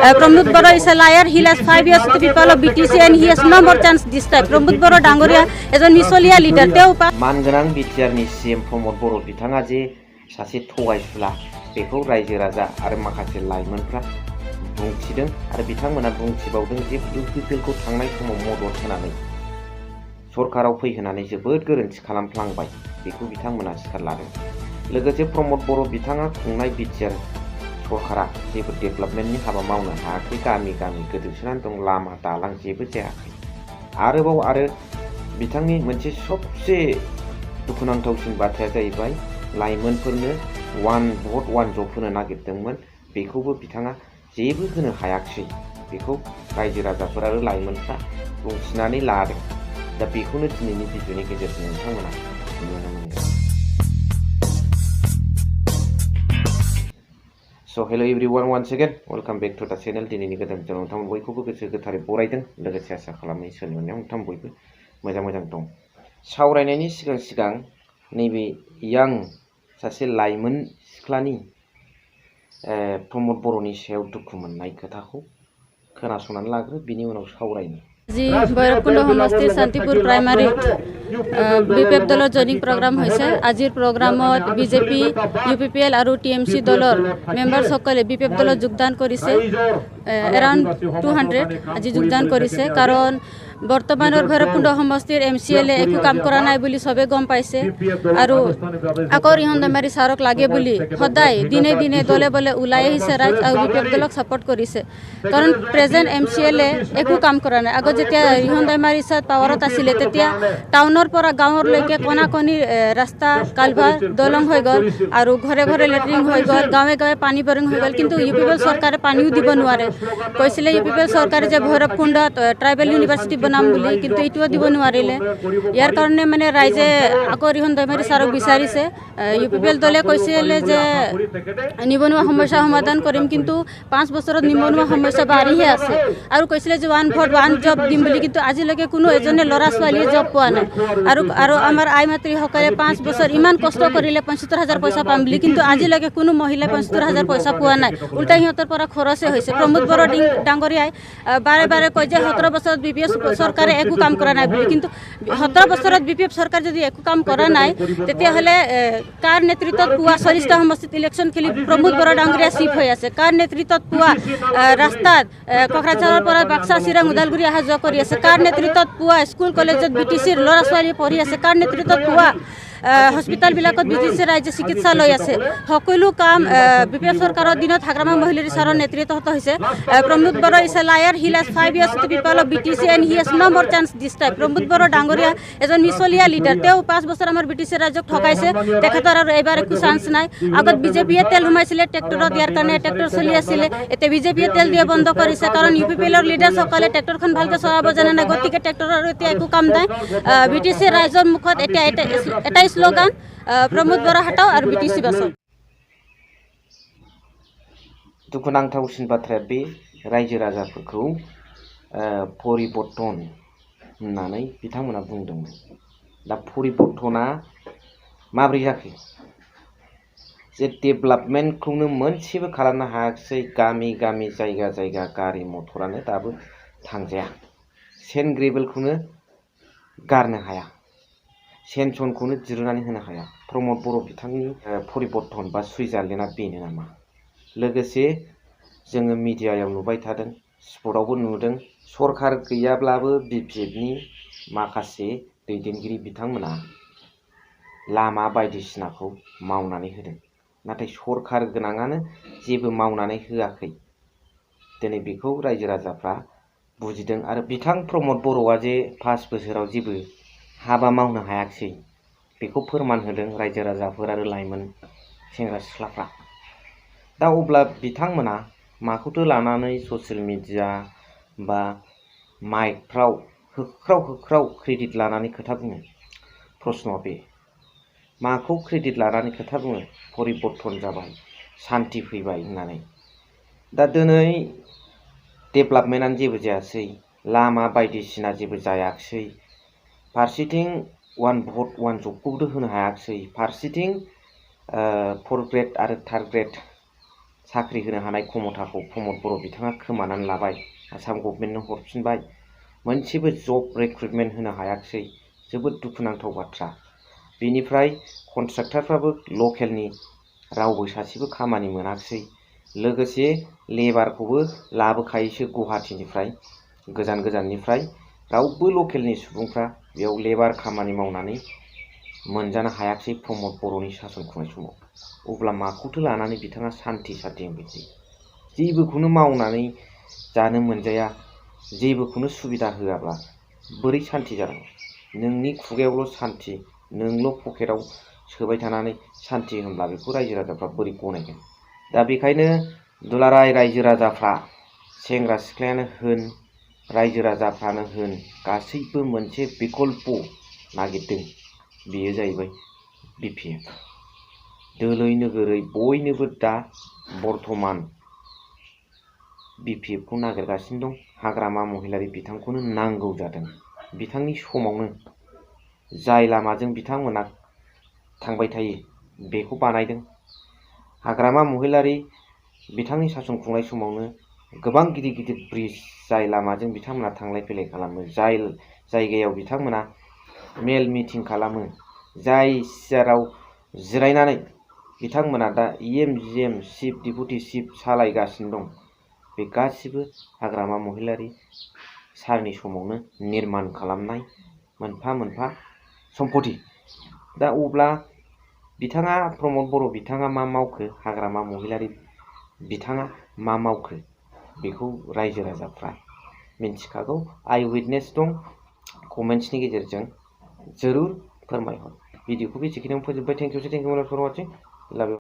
Pramod Boro is a liar. He lost 5 years to people of BTC and he has no more chance this time. Pramod Boro Dangoria is a misolia leader. Mangrang BTRनि CM Pramod Boro बिथाङा जे सासे थगायसुला बेखौ रायजो राजा आरो माखासे लाइमोनफ्रा बुंथिदों आरो बिथांमोना बुंथिबावदों जे इउपिपिएलखौ थांनाय समाव मदद होनानै सरकाराव फैहोनानै जोबोद गोरोन्थि खालामफ्लांबाय बेखौ बिथांमोना स्वीकार लादों। लोगोसे प्रमोद बर' बिथाङा खुंनाय बिटिआर सरकारा जेबो डेभेलपमेन्टनि हाबा मावनो हायाखै, गामि गामि गोदोसोनानै दं, लामा दालां जेबो जायाखै। आरोबाव बिथांनि मोनसे सबसे दुखुनांथावसिन बाथ्राया जाहैबाय लाइमोनफोरनो 1 भट 1 जब होनो नागिरदोंमोन बेखौबो बिथाङा जेबो होनो हायाखै। बेखौ रायजो राजाफोर आरो लाइमोनफ्रा बुंथिनानै लादों। दा बेखौनो दिनैनि भिडिअनि गेजेरजों नोंथांमोना नुनो मोनगोन। So hello everyone, once again welcome back to the channel। दिनैनि गोदान भिडिअआव नोंथांमोन बयखौबो गोसो गोथारै बरायदों। लोगोसे आसा खालामो इसोरनि अननायाव नोंथांमोन बयबो मोजां दं। सावरायनायनि सिगां नैबे यां सासे लाइमोन सिख्लानि प्रमोद बर'नि सायाव दुखु मोननाय खोथाखौ खोनासंनानै लाग्रो, बिनि उनाव सावरायनो। जी भैरवकुंड समष्टि शांतिपुर प्राइमारी बीपीएफ दलर जॉइनिंग प्रोग्राम হৈছে। আজিৰ প্रोग्रामত বিজেপি ইউপিপিএল আৰু টিএমসি দলৰ মেম্বাৰ সকলে বিপীএফ দলত যোগদান কৰিছে। এৰাউণ্ড 200 আজি যোগদান কৰিছে, কাৰণ বৰ্তমানৰ ভৈৰৱকুণ্ড সমষ্টিৰ এমচিএলে একো কাম কৰা নাই বুলি সবে গম পাইছে আৰু আকৌ ৰিহন দৈমাৰী ছাৰক লাগে বুলি সদায় দিনে দিনে দলে বলে ওলাই আহিছে ৰাইজ আৰু বিপীএফ দলক সাপোৰ্ট কৰিছে। কাৰণ প্ৰেজেন্ট এমচিএলে একো কাম কৰা নাই। আগত যেতিয়া ৰিহন দৈমাৰী ছাৰ পাৱাৰত আছিলে তেতিয়া টাউনৰ পৰা গাঁৱৰলৈকে কণাকণি ৰাস্তা কালভাৰ দলং হৈ গ'ল আৰু ঘৰে ঘৰে লেট্ৰিন হৈ গ'ল, গাঁৱে গাঁৱে পানী বৰিং হৈ গ'ল। কিন্তু ইউপিপিএল চৰকাৰে পানীও দিব নোৱাৰে। কৈছিলে ইউপিপিএল চৰকাৰে যে ভৈৰৱকুণ্ডত ট্ৰাইবেল ইউনিভাৰ্চিটি বনাম বুলি, কিন্তু এইটোও দিব নোৱাৰিলে। ইয়াৰ কাৰণে মানে ৰাইজে আকৌ ৰিহন দৈমাৰী ছাৰক বিচাৰিছে। ইউপিপিএল দলে কৈছিলে যে নিবনুৱা সমস্যা সমাধান কৰিম, কিন্তু 5 বছৰত নিবনুৱা সমস্যা বাঢ়িহে আছে। আৰু কৈছিলে যে 1 ভোট 1 জব দিম বুলি, কিন্তু আজিলৈকে কোনো এজনে ল'ৰা ছোৱালীয়ে জব পোৱা নাই। আৰু আমাৰ আই মাতৃসকলে 5 বছৰ ইমান কষ্ট কৰিলে 75,000 পইচা পাম বুলি, কিন্তু আজিলৈকে কোনো মহিলাই 75,000 পইচা পোৱা নাই। উল্টা সিহঁতৰ পৰা খৰচে হৈছে। প্ৰমোদ বড়ো ডাঙৰীয়াই বাৰে বাৰে কয় যে 17 বছৰত বিপিএফ চৰকাৰে একো কাম কৰা নাই বুলি, কিন্তু 17 বছৰত বিপিএফ চৰকাৰ যদি একো কাম কৰা নাই তেতিয়াহ'লে কাৰ নেতৃত্বত পুৱা 40টা সমষ্টিত ইলেকশ্যন খেলি প্ৰমোদ বড়ো ডাঙৰীয়া চিফ হৈ আছে? কাৰ নেতৃত্বত পুৱা ৰাস্তাত কোকৰাঝাৰৰ পৰা বাক্সা চিৰাং ওদালগুৰি অহা যোৱা কৰি আছে? কাৰ নেতৃত্বত পুৱা স্কুল কলেজত বিটিচিৰ ল'ৰা ছোৱালী পঢ়ি আছে? কাৰ নেতৃত্বত পুৱা হস্পিটালবিলাকত বিটিচি ৰাজ্যিক চিকিৎসা লৈ আছে? সকলো কাম বিপিএফ চৰকাৰৰ দিনত হাগ্ৰামা মহিলাৰী ছাৰৰ নেতৃত্বত হৈছে। প্ৰমোদ বড়ো is a liar. He lost 5 years to people of BTC and he has no more chance this time। Pramod বড়ো ডাঙৰীয়া এজন মিছলীয়া লিডাৰ। তেওঁ 5 বছৰ আমাৰ বিটিচি ৰাজ্যক ঠগাইছে। তেখেতৰ আৰু এইবাৰ একো চান্স নাই। আগত বিজেপিয়ে তেল সোমাইছিলে ট্ৰেক্টৰত, ইয়াৰ কাৰণে ট্ৰেক্টৰ চলি আছিলে। এতিয়া বিজেপিয়ে তেল দিয়া বন্ধ কৰিছে, কাৰণ ইউপিপিএলৰ লিডাৰসকলে ট্ৰেক্টৰখন ভালকৈ চলাব জানে নাই। গতিকে ট্ৰেক্টৰৰ এতিয়া একো কাম নাই। বিটিচি ৰাইজৰ মুখত এতিয়া এটাই স্লোগান, প্ৰমোদ বড়ো হটাও আৰু বিটিচি বাঁচাও। दुखुनांथावसिन बाथ्राया बे रायजो राजाफोरखौ परिबर्तन होननानै बिथांमोना बुंदोंमोन। दा परिबर्तना माबोरै जाखो? जे डेभेलपमेन्टखौनो मोनसेबो खालामनो हायाखिसै। गामि गामि जायगा जायगा गारि मटरानो दाबो थांजाया। सेन्ट ग्रेभेलखौनो गारनो हाया, सेनसनखौनो दिरुनानै होनो हाया। प्रमोद बड़ो बिथांनि परिबर्तन बा सुइजारलेण्डआ बेनो नामा? लोगोसे जोङो मिडियायाव नुबाय थादों, स्पटआवबो नुदों, सरकार गैयाब्लाबो बिपिएफनि माखासे दैदेनगिरि बिथांमोना लामा बायदिसिनाखौ मावनानै होदों। नाथाय सरकार गोनाङानो जेबो मावनानै होआखै। दिनै बेखौ रायजो राजाफ्रा बुजिदों। आरो बिथां प्रमोद बर'आ जे 5 बोसोराव जेबो हाबा मावनो हायाखिसै बेखौ फोरमान होदों रायजो राजाफोर आरो लाइमोन सेंग्रा सिख्लाफ्रा। दा अब्ला बिथांमोना माखौथो लानानै ससियेल मिडिया बा माइकफ्राव होख्राव क्रेडिट लानानै खोथा बुङो? प्रश्नआ बे, माखौ क्रेडिट लानानै खोथा बुङो? परिबर्तन जाबाय, शान्ति फैबाय होननानै। दा दिनै डेभेलपमेन्टआनो जेबो जायासै, लामा बायदिसिना जेबो जायाखिसै, फारसेथिं 1 भट 1 जबखौबो होनो हायाखिसै, फारसेथिं 4th ग्रेड आरो 3rd ग्रेड साख्रि होनो हानाय क्षमताखौ प्रमद बर' बिथाङा खोमानानै लाबाय। आसाम गभर्नमेन्टनो हरफिनबाय। मोनसेबो जब रिक्रुटमेन्ट होनो हायाखिसै। जोबोद दुखुनांथाव बाथ्रा। बेनिफ्राय कन्ट्राक्टरफ्राबो लकेलनि रावबो सासेबो खामानि मोनाखिसै। लोगोसे लेबारखौबो लाबोखायोसो गुवाहाटीनिफ्राय, गोजान गोजाननिफ्राय। रावबो लकेलनि सुबुंफ्रा बेयाव लेबार खामानि मावनानै मोनजानो हायाखिसै प्रमद बर'नि सासन खुंनाय समाव। अब्ला माखौथो लानानै बिथाङा सान्थि होनबाय थायो? जेबोखौनो मावनानै जानो मोनजाया, जेबोखौनो सुबिदा होआब्ला बोरै सान्थि जानांगौ? नोंनि खुगायावल' सान्थि, नोंल' पकेटाव सोबाय थानानै सान्थि होनब्ला बेखौ रायजो राजाफ्रा बोरै गनायगोन? दा बेखायनो दुलाराय रायजो राजाफ्रा, सेंग्रा सिख्लायानो होन, रायजो राजाफ्रानो होन, गासैबो मोनसे बिकल्प नागिरदों। बेयो जाहैबाय BPF। दोलै नोगोरै बयनोबो दा बर्थमान BPFखौ नागिरगासिनो दं। हाग्रामा महिलारि बिथांखौनो नांगौ जादों। बिथांनि समावनो जाय लामाजों बिथांमोना थांबाय थायो बेखौ बानायदों। हाग्रामा महिलारि बिथांनि सासन खुंनाय समावनो गोबां गिदिर गिदिर ब्रिज, जाय लामाजों बिथांमोना थांलाय फैलाय खालामो, जाय जायगायाव बिथांमोना मेल मिटिं खालामो, जाय सियाराव जिरायनानै बिथांमोना दा EM GM chief deputy chief सालायगासिनो दं, बे गासिबो हाग्रामा महिलारि सारनि समावनो निर्माण खालामनाय मोनफा मोनफा सम्पति। दा अब्ला बिथाङा, प्रमद बर' बिथाङा मा मावखो, हाग्रामा महिलारि बिथाङा मा मावखो, बेखौ रायजो राजाफ्रा मिन्थिखागौ। आइ उइटनेस दं। कमेन्ट्सनि गेजेरजों जरुर फोरमायहर। भिडिअखौ बेसेखिनियावनो फोजोबबाय। Thank you for वाचिं।